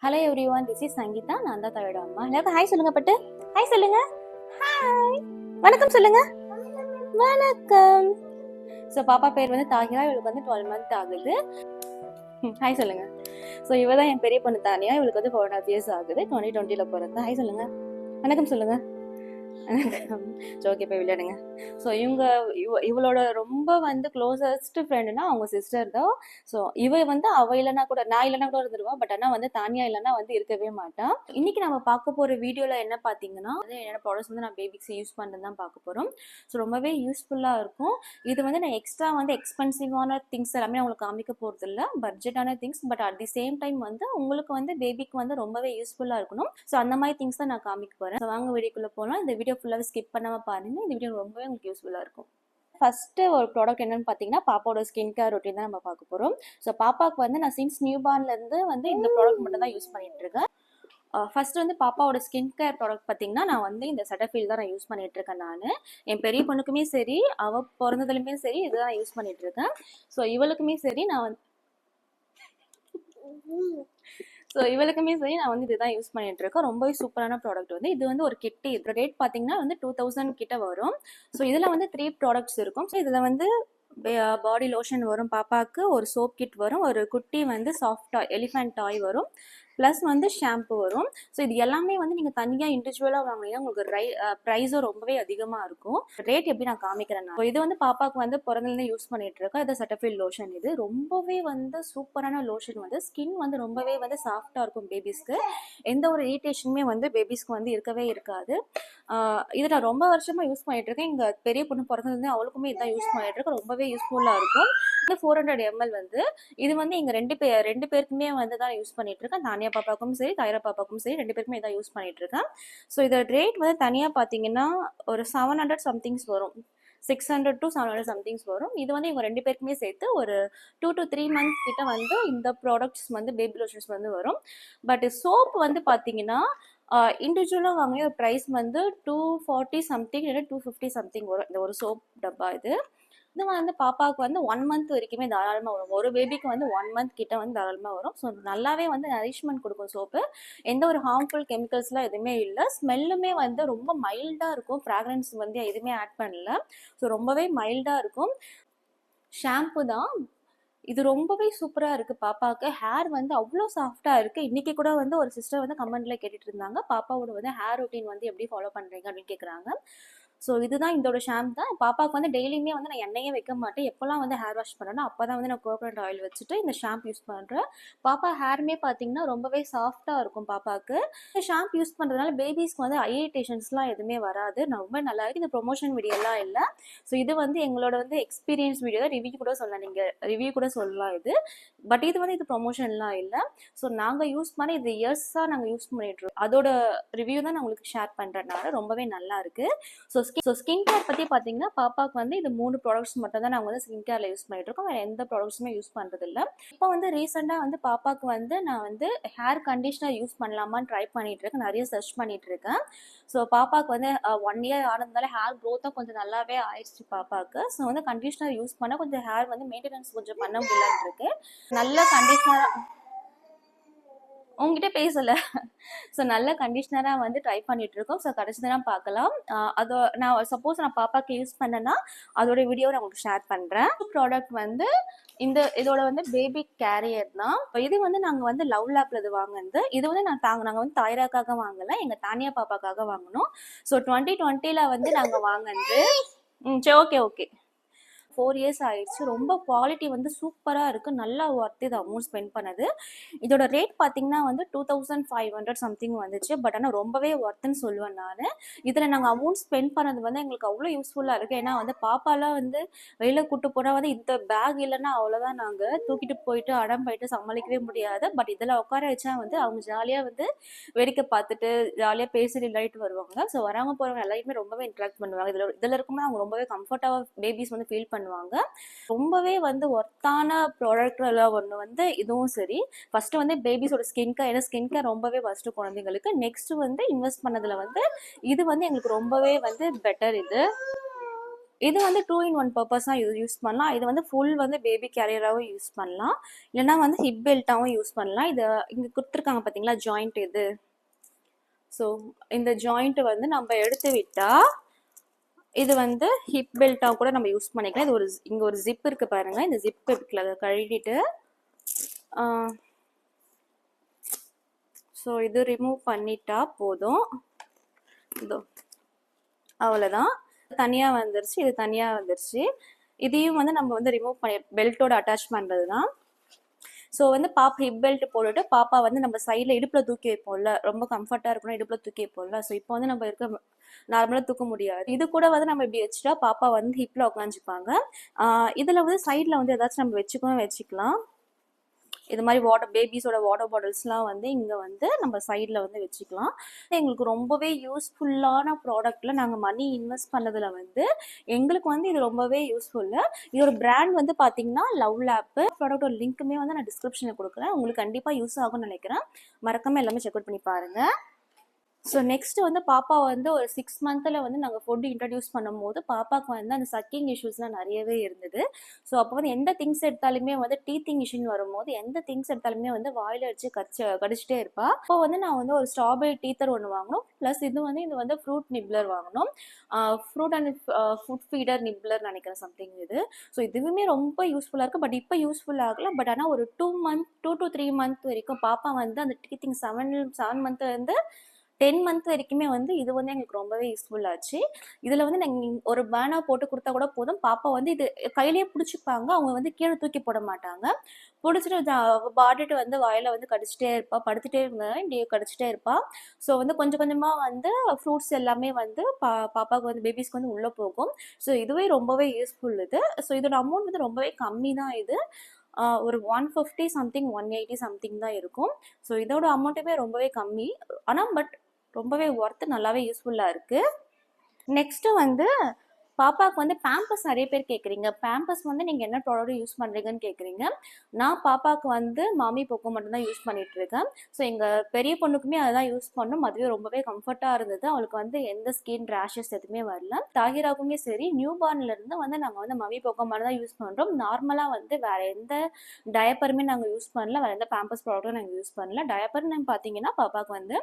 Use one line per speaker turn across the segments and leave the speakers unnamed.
Hello everyone, this is Sangeetha. நான் தான் தாயோட அம்மா. எல்லாருக்கும் ஹாய் சொல்லுங்க. பட்டு ஹாய் சொல்லுங்க. ஹாய், வணக்கம் சொல்லுங்க. வணக்கம். ஸோ பாப்பா பேர் வந்து தாகிரா. இவளுக்கு வந்து 12 மந்த் ஆகுது. ஹாய் சொல்லுங்க. ஸோ இவ தான் என் பெரிய பொண்ணு தானியா. இவளுக்கு வந்து 4.5 years ஆகுது. 2020 பிறந்தா. ஹாய் சொல்லுங்க. வணக்கம் சொல்லுங்க. ஓகே, போய் விளையாடுங்க. ஸோ இவளோட ரொம்ப வந்து க்ளோசஸ்ட் ஃப்ரெண்டுனா அவங்க சிஸ்டர் தான். ஸோ இவ வந்து அவ இல்லைன்னா கூட, நான் இல்லைன்னா கூட இருந்துருவா. பட் ஆனால் வந்து தானியா இல்லைன்னா வந்து இருக்கவே மாட்டான். இன்னைக்கு நம்ம பார்க்க போற வீடியோல என்ன பார்த்தீங்கன்னா, என்னோட ப்ராடக்ட்ஸ் வந்து நான் பேபிக்ஸ் யூஸ் பண்ணுறது தான் பார்க்க போறோம். ஸோ ரொம்பவே யூஸ்ஃபுல்லாக இருக்கும். இது வந்து நான் எக்ஸ்ட்ரா வந்து எக்ஸ்பென்சிவான திங்ஸ் எல்லாமே உங்களுக்கு காமிக்க போகிறது இல்லை, பட்ஜெட்டான things. But at the same time வந்து உங்களுக்கு வந்து பேபிக்கு வந்து ரொம்பவே யூஸ்ஃபுல்லாக இருக்கணும். ஸோ அந்த மாதிரி திங்ஸ் தான் நான் காமிக்க போறேன். வாங்க வீடியோக்குள்ள போகலாம். இந்த வீடியோ ஃபுல்லாக ஸ்கிப் பண்ணாமல் பாருங்க. இந்த வீடியோ ரொம்பவே உங்களுக்கு யூஸ்ஃபுல்லாக இருக்கும். ஃபர்ஸ்ட் ஒரு ப்ராடக்ட் என்னன்னு பார்த்தீங்கன்னா, பாப்பாவோட ஸ்கின் கேர் ரொட்டீன் தான் நம்ம பார்க்க போகிறோம். ஸோ பாப்பாவுக்கு வந்து நான் சின்ஸ் நியூபார்ன்லேருந்து வந்து இந்த ப்ராடக்ட் மட்டும் தான் யூஸ் பண்ணிட்டு இருக்கேன். ஃபர்ஸ்ட் வந்து பாப்பாவோட ஸ்கின் கேர் ப்ராடக்ட் பார்த்தீங்கன்னா, நான் வந்து இந்த செட்டஃபீல் தான் நான் யூஸ் பண்ணிட்டு இருக்கேன். நான் என் பெரிய பொண்ணுக்குமே சரி, அவள் பிறந்ததுலையுமே சரி, இதுதான் நான் யூஸ் பண்ணிட்டு இருக்கேன். ஸோ இவளுக்குமே சரி நான் வந்து இதுதான் யூஸ் பண்ணிட்டு இருக்கேன். ரொம்பவே சூப்பரான ப்ராடக்ட். வந்து இது வந்து ஒரு கிட்டு. இதோட ரேட் பார்த்தீங்கன்னா வந்து 2000 கிட்ட வரும். ஸோ இதில் வந்து 3 ப்ராடக்ட்ஸ் இருக்கும். ஸோ இதில் வந்து பாடி லோஷன் வரும், பாப்பாவுக்கு ஒரு சோப் கிட் வரும், ஒரு குட்டி வந்து சாஃப்ட் டாய் எலிஃபென்ட் டாய் வரும், ப்ளஸ் வந்து ஷாம்பு வரும். ஸோ இது எல்லாமே வந்து நீங்கள் தனியாக இண்டிவிஜுவலாக வாங்கினீங்கன்னா உங்களுக்கு ப்ரைஸும் ரொம்பவே அதிகமாக இருக்கும். ரேட் எப்படி நான் காமிக்கிறேன். இது வந்து பாப்பாவுக்கு வந்து பிறந்ததுலேருந்து யூஸ் பண்ணிட்டு இருக்கேன். இது செட்டஃபீல் லோஷன். இது ரொம்பவே வந்து சூப்பரான லோஷன். வந்து ஸ்கின் வந்து ரொம்பவே வந்து சாஃப்டாக இருக்கும் பேபிஸ்க்கு. எந்த ஒரு இரிட்டேஷனுமே வந்து பேபிஸ்க்கு வந்து இருக்கவே இருக்காது. இதை நான் ரொம்ப வருஷமாக யூஸ் பண்ணிட்டு இருக்கேன். எங்கள் பெரிய பொண்ணு பிறந்ததுலேருந்து அவளுக்குமே இதான் யூஸ் பண்ணிட்டு இருக்கேன். ரொம்பவே யூஸ்ஃபுல்லாக இருக்கும். இது 400 ml. வந்து இது வந்து எங்கள் ரெண்டு பேருக்குமே வந்து தான் யூஸ் பண்ணிட்டு இருக்கேன். தானியா பாப்பாவுக்கும் சரி, தைரா பாப்பாவுக்கும் சரி, ரெண்டு பேருக்குமே இதான் யூஸ் பண்ணிட்டு இருக்கேன். ஸோ இதோட ரேட் வந்து தனியாக பார்த்தீங்கன்னா ஒரு 700 சம்திங்ஸ் வரும். 600 to 700 சம்திங்ஸ் வரும். இது வந்து இவங்க ரெண்டு பேருக்குமே சேர்த்து ஒரு 2 to 3 months கிட்ட வந்து இந்த ப்ராடக்ட்ஸ் வந்து பேபி லோஷன்ஸ் வந்து வரும். பட் சோப் வந்து பார்த்தீங்கன்னா இண்டிவிஜுவலாக வாங்கிய ப்ரைஸ் வந்து 240 சம்திங் இல்லை 250 சம்திங் வரும். இந்த ஒரு சோப் டப்பா. இது வந்து பாப்பாவுக்கு வந்து 1 month வரைக்குமே தாராளமாக வரும். ஒரு பேபிக்கு வந்து 1 month கிட்ட வந்து தாராளமாக வரும். ஸோ நல்லாவே வந்து நரிஷ்மெண்ட் கொடுக்கும் சோப்பு. எந்த ஒரு ஹார்ம்ஃபுல் கெமிக்கல்ஸ்லாம் எதுவுமே இல்லை. ஸ்மெல்லுமே வந்து ரொம்ப மைல்டாக இருக்கும். ஃப்ராக்ரன்ஸ் வந்து எதுவுமே ஆட் பண்ணல. ஸோ ரொம்பவே மைல்டாக இருக்கும். ஷாம்பு தான் இது. ரொம்பவே சூப்பராக இருக்குது. பாப்பாவுக்கு ஹேர் வந்து அவ்வளோ சாஃப்டாக இருக்குது. இன்றைக்கி கூட வந்து ஒரு சிஸ்டர் வந்து கமெண்ட்டில் கேட்டுட்டு இருந்தாங்க, பாப்பாவோட வந்து ஹேர் ரொட்டீன் வந்து எப்படி ஃபாலோ பண்ணுறீங்க அப்படின்னு கேட்குறாங்க. ஸோ இதுதான் இதோட ஷாம்பு தான். பாப்பாவுக்கு வந்து டெய்லியுமே வந்து நான் எண்ணெயே வைக்க மாட்டேன். எப்போல்லாம் வந்து ஹேர் வாஷ் பண்ணணும் அப்போ தான் வந்து நான் கோகோனட் ஆயில் வச்சுட்டு இந்த ஷாம்பு யூஸ் பண்ணுறேன். பாப்பா ஹேருமே பார்த்தீங்கன்னா ரொம்பவே சாஃப்டாக இருக்கும். பாப்பாவுக்கு இந்த ஷாம்பு யூஸ் பண்ணுறதுனால பேபிஸ்க்கு வந்து ஐ இரிட்டேஷன்ஸ்லாம் எதுவுமே வராது. ரொம்ப நல்லா இருக்குது. இது ப்ரொமோஷன் வீடியோலாம் இல்லை. ஸோ இது வந்து எங்களோட வந்து எக்ஸ்பீரியன்ஸ் வீடியோ தான். ரிவ்யூ கூட சொல்லலாம், நீங்கள் ரிவ்யூ கூட சொல்லலாம் இது. பட் இது வந்து இது ப்ரொமோஷன்லாம் இல்லை. ஸோ நாங்கள் யூஸ் பண்ணி இது இயர்ஸாக நாங்கள் யூஸ் பண்ணிட்டுருக்கோம். அதோட ரிவ்யூ தான் நான் உங்களுக்கு ஷேர் பண்ணுறதுனால ரொம்பவே நல்லா இருக்குது. ஸோ ஸ்கின் கேர் பற்றி பார்த்தீங்கன்னா, பாப்பாவுக்கு வந்து இது 3 ப்ராடக்ட்ஸ் மட்டும் தான் நாங்கள் வந்து ஸ்கின் கேரில் யூஸ் பண்ணிட்டு இருக்கோம். வேறு எந்த ப்ராடக்ட்ஸுமே யூஸ் பண்ணுறது இல்லை. இப்போ வந்து ரீசெண்டாக வந்து பாப்பாவுக்கு வந்து நான் வந்து ஹேர் கண்டிஷனர் யூஸ் பண்ணலாமான்னு ட்ரை பண்ணிட்டு இருக்கேன். நிறைய சர்ச் பண்ணிட்டு இருக்கேன். ஸோ பாப்பாவுக்கு வந்து 1 year ஆனதுனால ஹேர் க்ரோத்தாக கொஞ்சம் நல்லாவே ஆயிடுச்சு பாப்பாவுக்கு. ஸோ வந்து கண்டிஷனர் யூஸ் பண்ணால் கொஞ்சம் ஹேர் வந்து மெயின்டெனன்ஸ் கொஞ்சம் பண்ண முடியலான்னு இருக்கு. நல்ல கண்டிஷனர் உங்ககிட்ட பேசலை. ஸோ நல்ல கண்டிஷ்னராக வந்து ட்ரை பண்ணிட்டு இருக்கோம். ஸோ கடைசி தான் பார்க்கலாம். அதை நான் சப்போஸ் நான் பாப்பாக்கு யூஸ் பண்ணேன்னா அதோட வீடியோ நான் உங்களுக்கு ஷேர் பண்ணுறேன். ப்ராடக்ட் வந்து இதோட வந்து பேபி கேரியர் தான். இது வந்து நாங்கள் வந்து லவ் லேப்ல இது வாங்கினது. இது வந்து நாங்கள் வந்து தாய்ராக்காக வாங்கலை, எங்கள் தானியா பாப்பாக்காக வாங்கினோம். ஸோ 2020 வந்து நாங்கள் வாங்கினது. சரி, ஓகே 4 years ஆயிடுச்சு. ரொம்ப குவாலிட்டி வந்து சூப்பராக இருக்குது. நல்லா ஒர்த் இது அமௌண்ட் ஸ்பெண்ட் பண்ணது. இதோட ரேட் பார்த்தீங்கன்னா வந்து 2500 சம்திங் வந்துச்சு. பட் ஆனால் ரொம்பவே ஒர்த்துன்னு சொல்லுவேன் நான். இதில் நாங்கள் அமௌண்ட் ஸ்பெண்ட் பண்ணது வந்து எங்களுக்கு அவ்வளோ யூஸ்ஃபுல்லாக இருக்குது. ஏன்னா வந்து பாப்பாலாம் வந்து வெளியில் கூட்டு போனால் வந்து இந்த பேக் இல்லைன்னா அவ்வளோதான், நாங்கள் தூக்கிட்டு போயிட்டு அடம் போயிட்டு சமாளிக்கவே முடியாது. பட் இதில் உட்கார வச்சா வந்து அவங்க ஜாலியாக வந்து வேடிக்கை பார்த்துட்டு ஜாலியாக பேசிட்டு விளையாடிட்டு வருவாங்க. ஸோ வரவங்க போகிறவங்க எல்லாருமே ரொம்பவே இன்ட்ராக்ட் பண்ணுவாங்க. இதில் இருக்கும்போது அவங்க ரொம்பவே கம்ஃபர்ட்டாக பேபிஸ் வந்து ஃபீல் பண்ணுவாங்க. ரொம்பவே வந்து ஒர்த்தான ப்ராடக்ட்ல ஒன்று வந்து இதுவும் சரி. ஃபர்ஸ்ட் வந்து பேபிஸோட ஸ்கின் கேர், ஏன்னா ஸ்கின் கேர் ரொம்பவே ஃபர்ஸ்ட் குழந்தைங்களுக்கு. நெக்ஸ்ட் வந்து இன்வெஸ்ட் பண்ணதுல வந்து இது வந்து எங்களுக்கு ரொம்பவே வந்து பெட்டர். இது இது வந்து 2 in 1 பர்பஸாக யூஸ் பண்ணலாம். இது வந்து ஃபுல் வந்து பேபி கேரியராகவும் யூஸ் பண்ணலாம், இல்லைனா வந்து ஹிப் பெல்ட்டாகவும் யூஸ் பண்ணலாம். இது இங்கே கொடுத்துருக்காங்க பார்த்தீங்களா ஜாயிண்ட் இது. ஸோ இந்த ஜாயிண்ட் வந்து நம்ம எடுத்து விட்டால் இது வந்து ஹிப் பெல்ட்டாக கூட நம்ம யூஸ் பண்ணிக்கலாம். இது இங்கே ஒரு ஜிப் இருக்குது பாருங்கள். இந்த ஜிப் இருக்குல்ல, அதை கழட்டிட்டு ஸோ இது ரிமூவ் பண்ணிட்டா போதும். இதோ அவ்வளோதான், தனியாக வந்துருச்சு. இது தனியாக வந்துருச்சு. இதையும் வந்து நம்ம வந்து ரிமூவ் பண்ணி பெல்ட்டோட அட்டாச் பண்ணுறது தான். ஸோ வந்து பாப்பா ஹிப் பெல்ட் போட்டுட்டு பாப்பா வந்து நம்ம சைடில் இடுப்பில் தூக்கி வைப்போம்ல, ரொம்ப கம்ஃபர்ட்டாக இருக்கணும், இடுப்பில் தூக்கி வைப்போம்ல. ஸோ இப்போ வந்து நம்ம இருக்க நார்மலாக தூக்க முடியாது. இது கூட வந்து நம்ம இப்படி வச்சுட்டா பாப்பா வந்து ஹிப்பில் உட்காந்துப்பாங்க. இதில் வந்து சைடில் வந்து ஏதாச்சும் நம்ம வச்சுக்கலாம். இது மாதிரி பேபிஸோட வாட்டர் பாட்டில்ஸ்லாம் வந்து இங்கே வந்து நம்ம சைடில் வந்து வச்சுக்கலாம். எங்களுக்கு ரொம்பவே யூஸ்ஃபுல்லான ப்ராடக்ட்டில் நாங்கள் மணி இன்வெஸ்ட் பண்ணதில் வந்து எங்களுக்கு வந்து இது ரொம்பவே யூஸ்ஃபுல்லு. இதோட பிராண்ட் வந்து பார்த்தீங்கன்னா லவ் லேப்பு. ப்ராடக்டோட லிங்க்குமே வந்து நான் டிஸ்கிரிப்ஷனில் கொடுக்குறேன். உங்களுக்கு கண்டிப்பாக யூஸ் ஆகும்னு நினைக்கிறேன். மறக்காமல் எல்லாமே செக் அவுட் பண்ணி பாருங்கள். ஸோ நெக்ஸ்ட் வந்து பாப்பா வந்து ஒரு 6 மந்த்தில் வந்து நாங்கள் ஃபுட்டு இன்ட்ரடியூஸ் பண்ணும்போது பாப்பாவுக்கு வந்து அந்த சக்கிங் இஷ்யூஸ்லாம் நிறையவே இருந்தது. ஸோ அப்போ வந்து எந்த திங்ஸ் எடுத்தாலுமே வந்து டீத்திங் இஷ்யூன்னு வரும்போது எந்த திங்ஸ் எடுத்தாலுமே வந்து வாயில் அடிச்சு கடிச்சிட்டே இருப்பா. அப்போ வந்து நான் வந்து ஒரு ஸ்ட்ராபெரி டீத்தர் ஒன்று வாங்கணும், ப்ளஸ் இது வந்து ஃப்ரூட் நிப்ளர் வாங்கணும். Fruit and food feeder nibbler நினைக்கிறேன் சம்திங் இது. ஸோ இதுவுமே ரொம்ப யூஸ்ஃபுல்லாக இருக்குது. பட் இப்போ யூஸ்ஃபுல் ஆகலை. பட் ஆனால் ஒரு 2 to 3 மந்த் வரைக்கும் பாப்பா வந்து அந்த டீத்திங் 7 மந்த்லேருந்து 10 மந்த் வரைக்குமே வந்து இது வந்து எங்களுக்கு ரொம்பவே யூஸ்ஃபுல் ஆச்சு. இதில் வந்து நாங்கள் ஒரு பேனா போட்டு கொடுத்தா கூட போதும், பாப்பா வந்து இது கையிலேயே பிடிச்சிப்பாங்க. அவங்க வந்து கீழே தூக்கி போட மாட்டாங்க. பிடிச்சிட்டு பாடிட்டு வந்து வாயில் வந்து கடிச்சிட்டே இருப்பா, படுத்துகிட்டே இருந்தால் இப்படியே கடிச்சிட்டே இருப்பா. ஸோ வந்து கொஞ்சம் கொஞ்சமாக வந்து ஃப்ரூட்ஸ் எல்லாமே வந்து பாப்பாவுக்கு வந்து பேபிஸ்க்கு வந்து உள்ளே போகும். ஸோ இதுவே ரொம்பவே யூஸ்ஃபுல் இது. ஸோ இதோட அமௌண்ட் வந்து ரொம்பவே கம்மி தான். இது ஒரு 150 சம்திங் 180 சம்திங் தான் இருக்கும். ஸோ இதோட அமௌண்ட்டுமே ரொம்பவே கம்மி. ஆனால் பட் ரொம்பவே ஒர்த்து, நல்லாவே யூஸ்ஃபுல்லாக இருக்குது. நெக்ஸ்ட்டு வந்து பாப்பாவுக்கு வந்து பேம்பஸ் நிறைய பேர் கேட்குறீங்க. பேம்பஸ் வந்து நீங்கள் என்ன ப்ராடக்ட் யூஸ் பண்ணுறீங்கன்னு கேட்குறீங்க. நான் பாப்பாவுக்கு வந்து மாமி போக்கோ மட்டும்தான் யூஸ் பண்ணிகிட்ருக்கேன். ஸோ எங்கள் பெரிய பொண்ணுக்குமே அதை தான் யூஸ் பண்ணோம். அதுவே ரொம்பவே கம்ஃபர்ட்டாக இருந்தது. அவளுக்கு வந்து எந்த ஸ்கின் ரேஷஸ் எதுவுமே வரல. தாகிராவுக்குமே சரி, நியூ பார்ன்லேருந்து வந்து நாங்கள் வந்து மாமி போக்கோ மட்டும் தான் யூஸ் பண்ணுறோம். நார்மலாக வந்து வேறு எந்த டயப்பருமே நாங்கள் யூஸ் பண்ணல, வேறு எந்த பேம்பஸ் ப்ராடக்ட்டும் நாங்கள் யூஸ் பண்ணல. டயப்பர்னு பார்த்தீங்கன்னா பாப்பாவுக்கு வந்து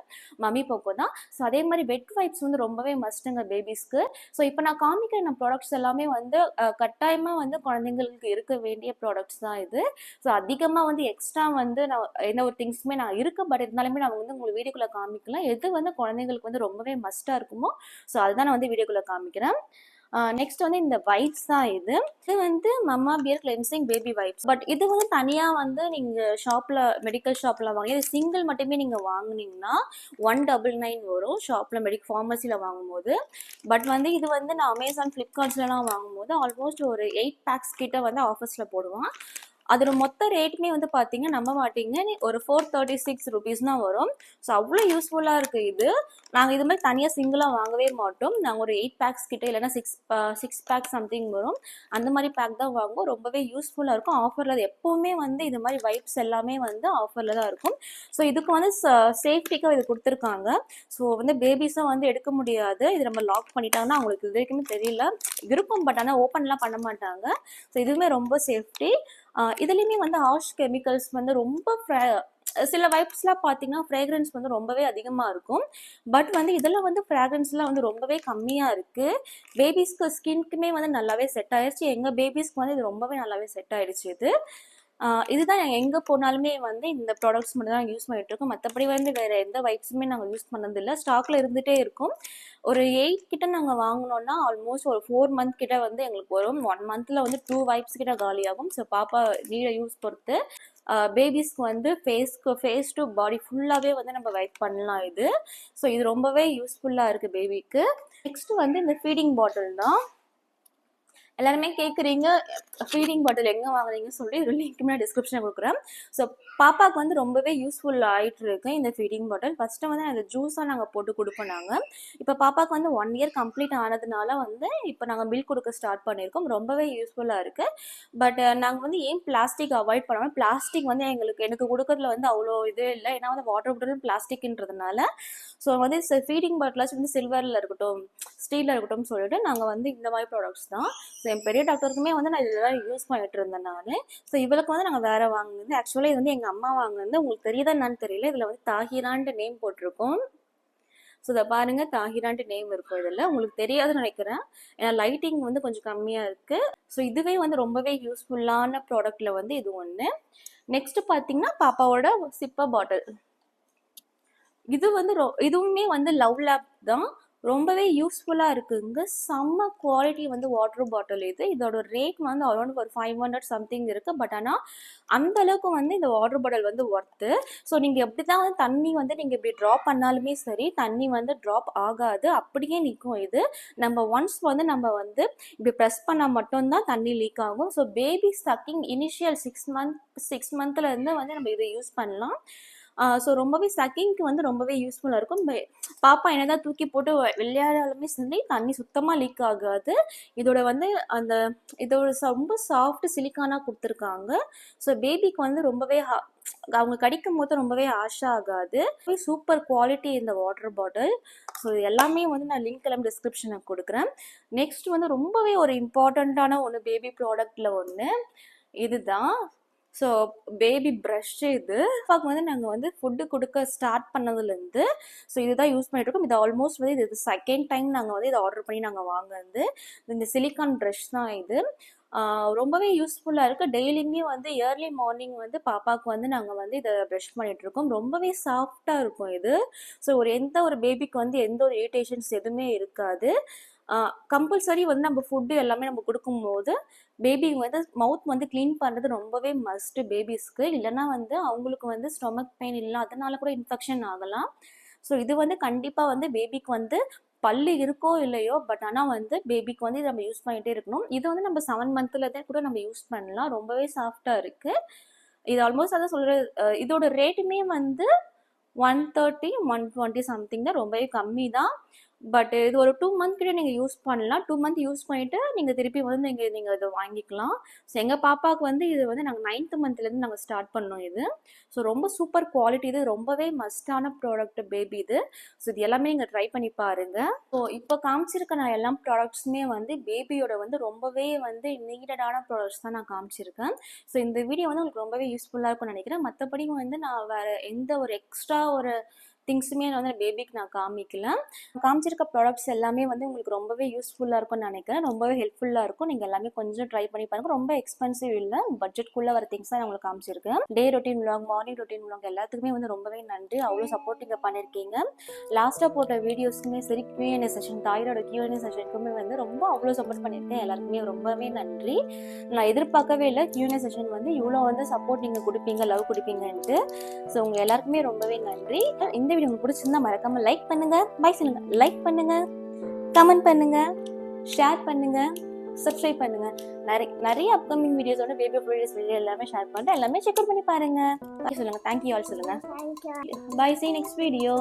மாமி போக்கோ தான். ஸோ அதே மாதிரி வெட் வைப்ஸ் வந்து ரொம்பவே மஸ்ட்டுங்க பேபிஸ்க்கு. ஸோ இப்போ நான் காமிக்கிற ப்ராடக்ட்ஸ் எல்லாமே வந்து கட்டாயமாக வந்து குழந்தைங்களுக்கு இருக்க வேண்டிய ப்ராடக்ட்ஸ் தான் இது. ஸோ அதிகமாக வந்து எக்ஸ்ட்ரா வந்து நான் எந்த ஒரு திங்ஸுமே நான் இருக்க, பட் இருந்தாலுமே நான் வந்து உங்களுக்கு வீடியோக்குள்ளே காமிக்கலாம். எது வந்து குழந்தைங்களுக்கு வந்து ரொம்பவே மஸ்ட்டாக இருக்குமோ ஸோ அதுதான் நான் வந்து வீடியோக்குள்ளே காமிக்கிறேன். நெக்ஸ்ட் வந்து இந்த வைப்ஸ் தான். இது வந்து mama bear cleansing baby wipes. But இது வந்து தனியாக வந்து நீங்கள் ஷாப்பில் மெடிக்கல் ஷாப்பில் வாங்கி இது சிங்கிள் மட்டுமே நீங்கள் வாங்கினீங்கன்னா 199 வரும் ஷாப்பில் ஃபார்மசியில் வாங்கும்போது. பட் வந்து இது வந்து நான் அமேசான் ஃப்ளிப்கார்ட்ஸ்லாம் வாங்கும்போது ஆல்மோஸ்ட் ஒரு 8 பேக்ஸ் கிட்ட வந்து ஆஃபர்ஸில் போடுவான். அதோட மொத்த ரேட்டுமே வந்து பார்த்தீங்கன்னா நம்ப மாட்டீங்க, ஒரு 436 ருபீஸ் தான் வரும். ஸோ அவ்வளோ யூஸ்ஃபுல்லாக இருக்குது இது. நாங்கள் இது மாதிரி தனியாக சிங்கிளாக வாங்கவே மாட்டோம். நாங்கள் ஒரு 8 பேக்ஸ் கிட்டே இல்லைனா 6 பேக் சம்திங் வரும், அந்த மாதிரி பேக் தான் வாங்குவோம். ரொம்பவே யூஸ்ஃபுல்லாக இருக்கும். ஆஃபரில் எப்போவுமே வந்து இது மாதிரி வைப்ஸ் எல்லாமே வந்து ஆஃபரில் தான் இருக்கும். ஸோ இதுக்கு வந்து சேஃப்டிக்காக இது கொடுத்துருக்காங்க. ஸோ வந்து பேபிஸும் வந்து எடுக்க முடியாது. இது நம்ம லாக் பண்ணிட்டாங்கன்னா அவங்களுக்கு இது வரைக்குமே தெரியல இருக்கும், பட் ஆனால் ஓப்பன்லாம் பண்ண மாட்டாங்க. ஸோ இதுவுமே ரொம்ப சேஃப்டி. இதுலேயுமே வந்து ஹார்ஷ் கெமிக்கல்ஸ் வந்து ரொம்ப சில வைப்ஸ்லாம் பார்த்தீங்கன்னா ஃப்ரேக்ரன்ஸ் வந்து ரொம்பவே அதிகமாக இருக்கும். பட் வந்து இதில் வந்து ஃப்ராக்ரன்ஸ்லாம் வந்து ரொம்பவே கம்மியாக இருக்குது. பேபிஸ்க்கு ஸ்கின்க்குமே வந்து நல்லாவே செட் ஆயிடுச்சு. எங்கள் பேபிஸ்க்கு வந்து இது ரொம்பவே நல்லாவே செட் ஆயிடுச்சு. இதுதான் எங்கே போனாலுமே வந்து இந்த ப்ராடக்ட்ஸ் மட்டும் தான் யூஸ் பண்ணிகிட்ருக்கோம். மற்றபடி வந்து வேறு எந்த வைப்ஸுமே நாங்கள் யூஸ் பண்ணதில்லை. ஸ்டாக்கில் இருந்துகிட்டே இருக்கும். ஒரு 8 கிட்ட நாங்கள் வாங்கினோன்னா ஆல்மோஸ்ட் ஒரு 4 மந்த் கிட்ட வந்து எங்களுக்கு வரும். 1 மந்தில் வந்து 2 வைப்ஸ் கிட்ட காலியாகும். ஸோ பாப்பா நீட யூஸ் பொறுத்து பேபிஸ்க்கு வந்து ஃபேஸ் டு பாடி ஃபுல்லாகவே வந்து நம்ம வைப் பண்ணலாம் இது. ஸோ இது ரொம்பவே யூஸ்ஃபுல்லாக இருக்குது பேபிக்கு. நெக்ஸ்ட்டு வந்து இந்த ஃபீடிங் பாட்டில் தான். எல்லாருமே கேட்குறீங்க ஃபீடிங் பாட்டில் எங்கே வாங்குறீங்கன்னு சொல்லி ஒரு லிங்க் நான் டிஸ்கிரிப்ஷனில் கொடுக்குறேன். ஸோ பாப்பாவுக்கு வந்து ரொம்பவே யூஸ்ஃபுல் ஆகிட்டு இருக்கு இந்த ஃபீடிங் பாட்டில். ஃபஸ்ட்டு வந்து அந்த ஜூஸாக நாங்கள் போட்டு கொடுப்போம் நாங்கள். இப்போ பாப்பாவுக்கு வந்து 1 இயர் கம்ப்ளீட் ஆனதுனால வந்து இப்போ நாங்கள் மில்க் கொடுக்க ஸ்டார்ட் பண்ணியிருக்கோம். ரொம்பவே யூஸ்ஃபுல்லாக இருக்குது. பட் நாங்கள் வந்து ஏன் பிளாஸ்டிக் அவாய்ட் பண்ணாமல், பிளாஸ்டிக் வந்து எனக்கு கொடுக்கறதுல வந்து அவ்வளோ இது இல்லை. ஏன்னா வந்து வாட்டர் பாட்டில் பிளாஸ்டிக்ன்றதுனால ஸோ வந்து ஃபீடிங் பாட்டிலாச்சும் வந்து சில்வரில் இருக்கட்டும், ஸ்டீலில் இருக்கட்டும் சொல்லிட்டு நாங்கள் வந்து இந்த மாதிரி ப்ராடக்ட்ஸ் தான். ஸோ என் பெரிய டாக்டருக்குமே வந்து நான் இதெல்லாம் யூஸ் பண்ணிட்டு இருந்தேன் நான். ஸோ இவளுக்கு வந்து நாங்கள் வேறு வாங்குனது. ஆக்சுவலாக இது வந்து எங்கள் அம்மா வாங்குனது. உங்களுக்கு தெரியுதா என்னன்னு தெரியல. இதில் வந்து தாஹிரான்ட்டு நேம் போட்டிருக்கோம். ஸோ இதை பாருங்க, தாஹிரான்ட்டு நேம் இருக்கும். இதில் உங்களுக்கு தெரியாதுன்னு நினைக்கிறேன், ஏன்னா லைட்டிங் வந்து கொஞ்சம் கம்மியாக இருக்குது. ஸோ இதுவே வந்து ரொம்பவே யூஸ்ஃபுல்லான ப்ராடக்டில் வந்து இது ஒன்று. நெக்ஸ்ட் பார்த்தீங்கன்னா பாப்பாவோட சிப்பர் பாட்டில். இது வந்து இதுவுமே வந்து லவ் லேப் தான். ரொம்பவே யூஸ்ஃபுல்லாக இருக்குங்க. செம்ம குவாலிட்டி வந்து வாட்டர் பாட்டில் இது. இதோட ரேட் வந்து அரௌண்ட் ஒரு 500 சம்திங் இருக்குது. பட் ஆனால் அந்த அளவுக்கு வந்து இந்த வாட்டர் பாட்டில் வந்து ஒர்த்து. ஸோ நீங்கள் எப்படி தான் வந்து தண்ணி வந்து நீங்கள் இப்படி ட்ராப் பண்ணாலுமே சரி, தண்ணி வந்து ட்ராப் ஆகாது, அப்படியே நிற்கும். இது நம்ம ஒன்ஸ் வந்து இப்படி ப்ரெஸ் பண்ணால் மட்டும்தான் தண்ணி லீக் ஆகும். ஸோ பேபி சக்கிங் இனிஷியல் 6 மந்த்லேருந்து வந்து நம்ம இதை யூஸ் பண்ணலாம். ஸோ ரொம்பவே சக்கிங்க்கு வந்து ரொம்பவே யூஸ்ஃபுல்லாக இருக்கும். பாப்பா என்னதான் தூக்கி போட்டு விளையாடாலுமே சரி தண்ணி சுத்தமாக லீக் ஆகாது. இதோட வந்து இதோட ரொம்ப சாஃப்ட் சிலிக்கானாக கொடுத்துருக்காங்க. ஸோ பேபிக்கு வந்து ரொம்பவே அவங்க கடிக்கும் போது ரொம்பவே ஆஷா ஆகாது. சூப்பர் குவாலிட்டி இந்த வாட்டர் பாட்டில். ஸோ எல்லாமே வந்து நான் லிங்க் எல்லாம் டிஸ்கிரிப்ஷனில் கொடுக்குறேன். நெக்ஸ்ட் வந்து ரொம்பவே ஒரு இம்பார்ட்டண்ட்டான ஒன்று பேபி ப்ராடக்டில் ஒன்று இதுதான். ஸோ பேபி ப்ரஷ் இது. அப்பாவுக்கு வந்து நாங்கள் வந்து ஃபுட்டு கொடுக்க ஸ்டார்ட் பண்ணதுலேருந்து ஸோ இதுதான் யூஸ் பண்ணிகிட்ருக்கோம். இது ஆல்மோஸ்ட் வந்து இது செகண்ட் டைம் நாங்கள் வந்து இதை ஆர்டர் பண்ணி நாங்கள் வாங்குறது. இந்த சிலிக்கான் ப்ரஷ் தான் இது. ரொம்பவே யூஸ்ஃபுல்லாக இருக்குது. டெய்லியுமே வந்து ஏர்லி மார்னிங் வந்து பாப்பாவுக்கு வந்து நாங்கள் வந்து இதை ப்ரஷ் பண்ணிகிட்ருக்கோம். ரொம்பவே சாஃப்டாக இருக்கும் இது. ஸோ எந்த ஒரு பேபிக்கு வந்து எந்த ஒரு இரிட்டேஷன்ஸ் எதுவுமே இருக்காது. கம்பல்சரி வந்து நம்ம ஃபுட்டு எல்லாமே நம்ம கொடுக்கும்போது பேபி வந்து மவுத் வந்து க்ளீன் பண்ணுறது ரொம்பவே மஸ்ட்டு பேபிஸ்க்கு. இல்லைன்னா வந்து அவங்களுக்கு வந்து ஸ்டொமக் பெயின் இல்லை, அதனால கூட இன்ஃபெக்ஷன் ஆகலாம். ஸோ இது வந்து கண்டிப்பாக வந்து பேபிக்கு வந்து பல்லு இருக்கோ இல்லையோ, பட் ஆனால் வந்து பேபிக்கு வந்து நம்ம யூஸ் பண்ணிகிட்டே இருக்கணும். இது வந்து நம்ம 7 மந்த்லேருந்தே கூட நம்ம யூஸ் பண்ணலாம். ரொம்பவே சாஃப்டாக இருக்குது இது. ஆல்மோஸ்ட் அதான் சொல்கிற இதோட ரேட்டுமே வந்து 130 120 சம்திங் தான். ரொம்பவே கம்மி தான். பட் இது ஒரு 2 மந்த் கிட்ட நீங்கள் யூஸ் பண்ணலாம். 2 மந்த் யூஸ் பண்ணிவிட்டு நீங்கள் திருப்பி வந்து நீங்கள் இதை வாங்கிக்கலாம். ஸோ எங்கள் பாப்பாவுக்கு வந்து இது வந்து நாங்கள் 9th மந்த்லேருந்து நாங்கள் ஸ்டார்ட் பண்ணோம் இது. ஸோ ரொம்ப சூப்பர் குவாலிட்டி இது. ரொம்பவே மஸ்டான ப்ராடக்ட் பேபி இது. ஸோ இது எல்லாமே நீங்கள் ட்ரை பண்ணி பாருங்கள். ஸோ இப்போ காமிச்சிருக்க நான் எல்லா ப்ராடக்ட்ஸுமே வந்து பேபியோட வந்து ரொம்பவே வந்து நீடடான ப்ராடக்ட்ஸ் தான் நான் காமிச்சிருக்கேன். ஸோ இந்த வீடியோ வந்து உங்களுக்கு ரொம்பவே யூஸ்ஃபுல்லாக இருக்கும்னு நினைக்கிறேன். மற்றபடி வந்து நான் வேறு எந்த ஒரு எக்ஸ்ட்ரா ஒரு திங்ஸுமே வந்து பேபிக்கு நான் காமிச்சிருக்க ப்ராடக்ட்ஸ் எல்லாமே வந்து உங்களுக்கு ரொம்பவே யூஸ்ஃபுல்லாக இருக்கும்னு நினைக்கிறேன். ரொம்பவே ஹெல்ப்ஃபுல்லாக இருக்கும். நீங்கள் எல்லாமே கொஞ்சம் ட்ரை பண்ணி பாருங்கள். ரொம்ப எக்ஸ்பென்சிவ் இல்லை, பட்ஜெட்குள்ளே வர திங்ஸ் தான் நான் உங்களுக்கு காமிச்சிருக்கேன். Day routine vlog, morning routine vlog எல்லாத்துக்குமே வந்து ரொம்பவே நன்றி. அவ்வளோ சப்போர்ட்டிங்க பண்ணியிருக்கீங்க. லாஸ்ட்டாக போட்ட வீடியோஸ்க்குமே சரி, Q&A செஷன், தாயோட Q&A செஷனுக்குமே வந்து ரொம்ப அவ்வளோ சப்போர்ட் பண்ணியிருக்கேன். எல்லாருக்குமே ரொம்பவே நன்றி. நான் எதிர்பார்க்கவே இல்லை Q&A செஷன் வந்து இவ்வளோ வந்து சப்போர்ட் நீங்கள் கொடுப்பீங்க, லவ் கொடுப்பீங்கன்ட்டு. ஸோ உங்கள் எல்லாருக்குமே ரொம்பவே நன்றி. இந்த வீடியோ உங்களுக்கு பிடிச்சிருந்தா மறக்காம லைக் பண்ணுங்க, பை சொல்லுங்க, லைக் பண்ணுங்க, கமெண்ட் பண்ணுங்க, ஷேர் பண்ணுங்க, சப்ஸ்கிரைப் பண்ணுங்க. நிறைய அப்கமிங் வீடியோஸோட பேபி வீடியோஸ் எல்லாமே ஷேர் பண்ணுறேன். எல்லாமே செக் அவுட் பண்ணி பாருங்க. பை சொல்லுங்க, தேங்க்யூ ஆல் சொல்லுங்க. Bye, see you next video.